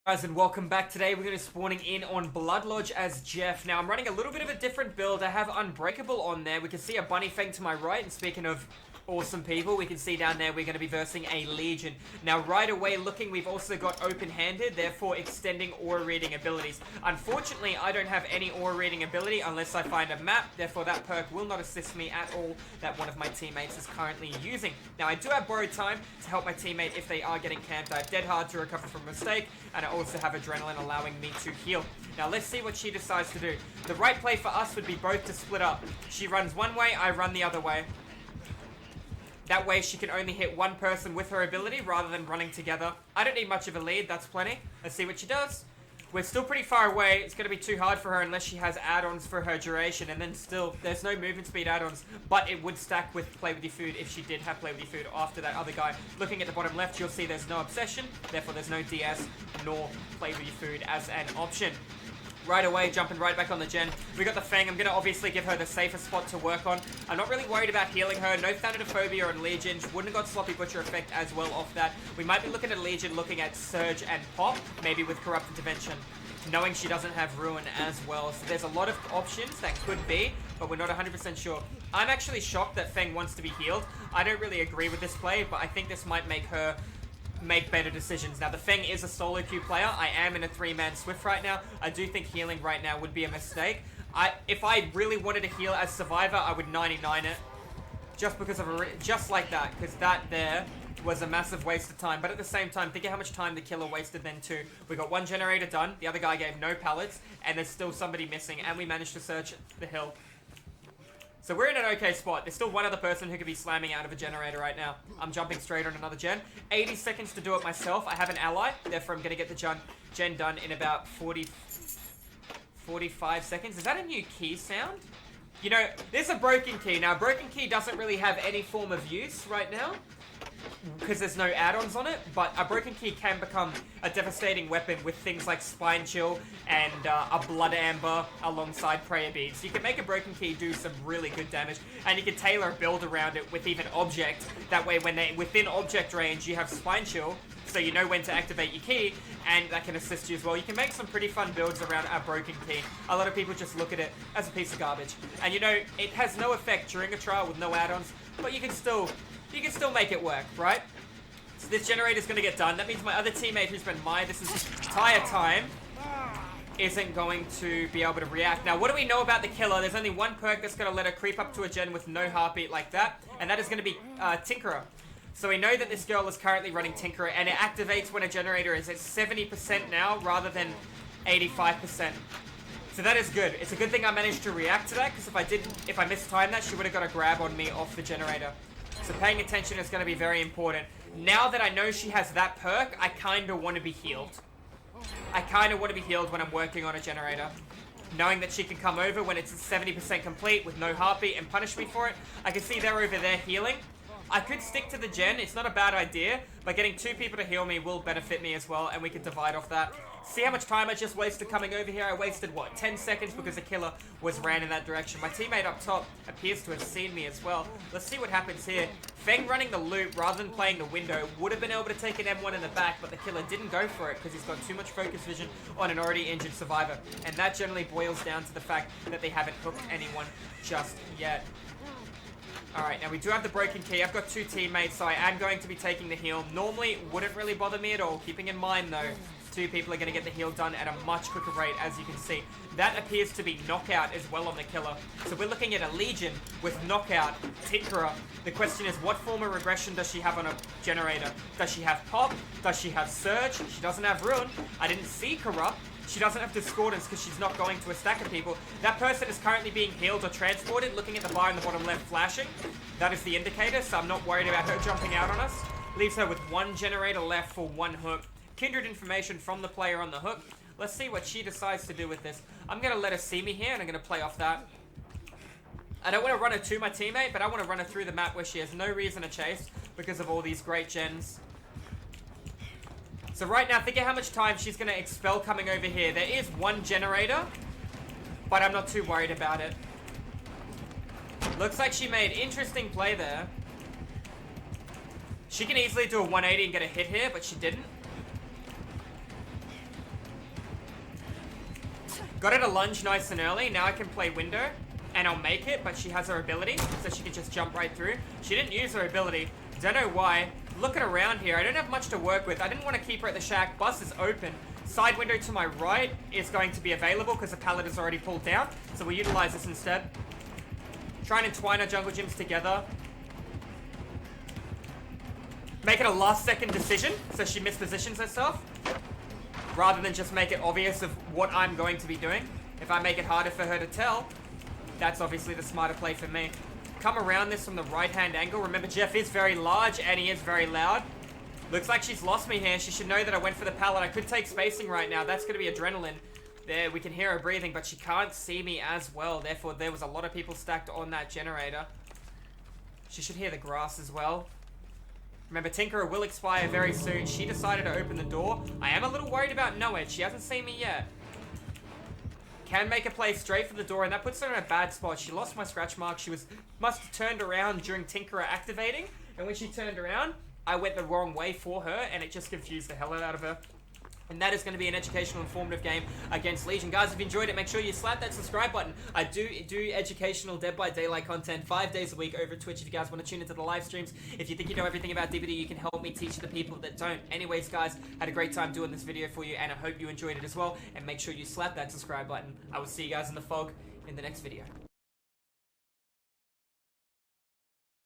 Guys, and welcome back. Today we're going to be spawning in on Blood Lodge as Jeff. Now I'm running a little bit of a different build. I have Unbreakable on there. We can see a Bunny Fang to my right, and speaking of awesome people, we can see down there we're going to be versing a Legion. Now right away looking, we've also got Open-Handed, therefore extending aura reading abilities. Unfortunately, I don't have any aura reading ability unless I find a map, therefore that perk will not assist me at all that one of my teammates is currently using. Now I do have Borrowed Time to help my teammate if they are getting camped. I have Dead Hard to recover from mistake, and I also have Adrenaline allowing me to heal. Now let's see what she decides to do. The right play for us would be both to split up. She runs one way, I run the other way. That way she can only hit one person with her ability rather than running together. I don't need much of a lead, that's plenty. Let's see what she does. We're still pretty far away. It's going to be too hard for her unless she has add-ons for her duration. And then still, there's no movement speed add-ons. But it would stack with Play With Your Food if she did have Play With Your Food after that other guy. Looking at the bottom left, you'll see there's no Obsession. Therefore, there's no DS nor Play With Your Food as an option. Right away, jumping right back on the gen. We got the Fang. I'm going to obviously give her the safest spot to work on. I'm not really worried about healing her. No Thanatophobia on Legion. She wouldn't have got Sloppy Butcher effect as well off that. We might be looking at Legion, looking at Surge and Pop, maybe with Corrupt Intervention, knowing she doesn't have Ruin as well. So there's a lot of options that could be, but we're not 100% sure. I'm actually shocked that Fang wants to be healed. I don't really agree with this play, but I think this might make her make better decisions. Now, the Feng is a solo queue player. I am in a 3-man Swift right now. I do think healing right now would be a mistake. If I really wanted to heal as Survivor, I would 99 it. Just because of just like that, because that there was a massive waste of time. But at the same time, think of how much time the killer wasted then too. We got one generator done, the other guy gave no pallets, and there's still somebody missing, and we managed to search the hill. So we're in an okay spot. There's still one other person who could be slamming out of a generator right now. I'm jumping straight on another gen. 80 seconds to do it myself. I have an ally, therefore I'm going to get the gen done in about 45 seconds. Is that a new key sound? You know, there's a broken key. Now, a broken key doesn't really have any form of use right now, because there's no add-ons on it, but a broken key can become a devastating weapon with things like Spine Chill and a Blood Amber alongside Prayer Beads. You can make a broken key do some really good damage, and you can tailor a build around it with even Object. That way, when they're within Object range, you have Spine Chill, so you know when to activate your key, and that can assist you as well. You can make some pretty fun builds around a broken key. A lot of people just look at it as a piece of garbage. And you know, it has no effect during a trial with no add-ons, but you can still make it work, right? So this generator's going to get done. That means my other teammate who's been this entire time isn't going to be able to react. Now, what do we know about the killer? There's only one perk that's going to let her creep up to a gen with no heartbeat like that, and that is going to be Tinkerer. So we know that this girl is currently running Tinkerer, and it activates when a generator is at 70% now rather than 85%. So that is good. It's a good thing I managed to react to that, because if I mistimed that, she would have got a grab on me off the generator. So paying attention is going to be very important. Now that I know she has that perk, I kind of want to be healed. I kind of want to be healed when I'm working on a generator. Knowing that she can come over when it's 70% complete with no heartbeat and punish me for it. I can see they're over there healing. I could stick to the gen, it's not a bad idea, but getting 2 people to heal me will benefit me as well, and we can divide off that. See how much time I just wasted coming over here? I wasted, what, 10 seconds because the killer ran in that direction. My teammate up top appears to have seen me as well. Let's see what happens here. Feng running the loop rather than playing the window would have been able to take an M1 in the back, but the killer didn't go for it because he's got too much focus vision on an already injured survivor. And that generally boils down to the fact that they haven't hooked anyone just yet. Alright, now we do have the broken key. I've got 2 teammates, so I am going to be taking the heal. Normally, it wouldn't really bother me at all. Keeping in mind, though, 2 people are going to get the heal done at a much quicker rate, as you can see. That appears to be knockout as well on the killer. So we're looking at a Legion with knockout, Tinkerer. The question is, what form of regression does she have on a generator? Does she have Pop? Does she have Surge? She doesn't have Ruin. I didn't see Corrupt. She doesn't have Discordance because she's not going to a stack of people. That person is currently being healed or transported. Looking at the bar in the bottom left flashing. That is the indicator, so I'm not worried about her jumping out on us. Leaves her with 1 generator left for 1 hook. Kindred information from the player on the hook. Let's see what she decides to do with this. I'm going to let her see me here, and I'm going to play off that. I don't want to run her to my teammate, but I want to run her through the map where she has no reason to chase because of all these great gens. So right now, think of how much time she's going to expel coming over here. There is 1 generator, but I'm not too worried about it. Looks like she made interesting play there. She can easily do a 180 and get a hit here, but she didn't. Got her to lunge nice and early. Now I can play window, and I'll make it, but she has her ability, so she can just jump right through. She didn't use her ability. Don't know why. Looking around here, I don't have much to work with. I didn't want to keep her at the shack. Bus is open. Side window to my right is going to be available because the pallet is already pulled down, so we'll utilize this instead. Try and entwine our jungle gyms together. Make it a last-second decision, so she mispositions herself, rather than just make it obvious of what I'm going to be doing. If I make it harder for her to tell, that's obviously the smarter play for me. Come around this from the right-hand angle. Remember, Jeff is very large, and he is very loud. Looks like she's lost me here. She should know that I went for the pallet. I could take spacing right now. That's going to be adrenaline. There, we can hear her breathing, but she can't see me as well. Therefore, there was a lot of people stacked on that generator. She should hear the grass as well. Remember, Tinkerer will expire very soon. She decided to open the door. I am a little worried about Noed. She hasn't seen me yet. Can make a play straight for the door, and that puts her in a bad spot. She lost my scratch mark. She must have turned around during Tinkerer activating, and when she turned around, I went the wrong way for her, and it just confused the hell out of her. And that is going to be an educational, informative game against Legion. Guys, if you enjoyed it, make sure you slap that subscribe button. I do educational Dead by Daylight content 5 days a week over Twitch. If you guys want to tune into the live streams, if you think you know everything about DBD, you can help me teach the people that don't. Anyways, guys, had a great time doing this video for you, and I hope you enjoyed it as well. And make sure you slap that subscribe button. I will see you guys in the fog in the next video.